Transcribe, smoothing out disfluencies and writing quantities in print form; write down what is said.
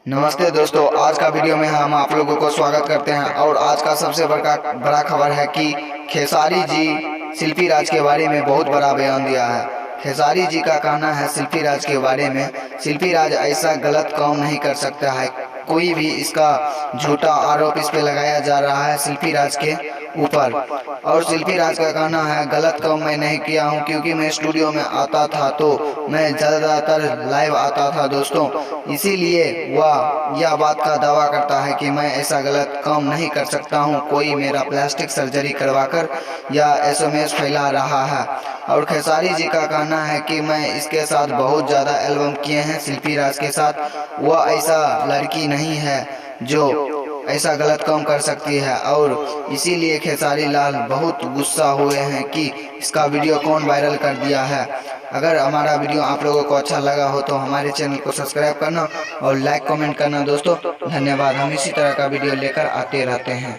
नमस्ते दोस्तों, आज का वीडियो में हम आप लोगों को स्वागत करते हैं। और आज का सबसे बड़ा खबर है कि खेसारी जी शिल्पी राज के बारे में बहुत बड़ा बयान दिया है। खेसारी जी का कहना है शिल्पी राज के बारे में, शिल्पी राज ऐसा गलत काम नहीं कर सकता है। कोई भी इसका झूठा आरोप इस पे लगाया जा रहा है शिल्पी राज के ऊपर। और शिल्पी राज का कहना है गलत काम मैं नहीं किया हूं, क्योंकि मैं स्टूडियो में आता था तो मैं ज़्यादातर लाइव आता था दोस्तों, इसीलिए वह यह बात का दावा करता है कि मैं ऐसा गलत काम नहीं कर सकता हूं। कोई मेरा प्लास्टिक सर्जरी करवाकर या एसएमएस फैला रहा है। और खेसारी जी का कहना है कि मैं इसके साथ बहुत ज़्यादा एल्बम किए हैं शिल्पी राज के साथ। वह ऐसा लड़की नहीं है जो ऐसा गलत काम कर सकती है। और इसीलिए खेसारी लाल बहुत गुस्सा हुए हैं कि इसका वीडियो कौन वायरल कर दिया है। अगर हमारा वीडियो आप लोगों को अच्छा लगा हो तो हमारे चैनल को सब्सक्राइब करना और लाइक कमेंट करना दोस्तों। धन्यवाद। हम इसी तरह का वीडियो लेकर आते रहते हैं।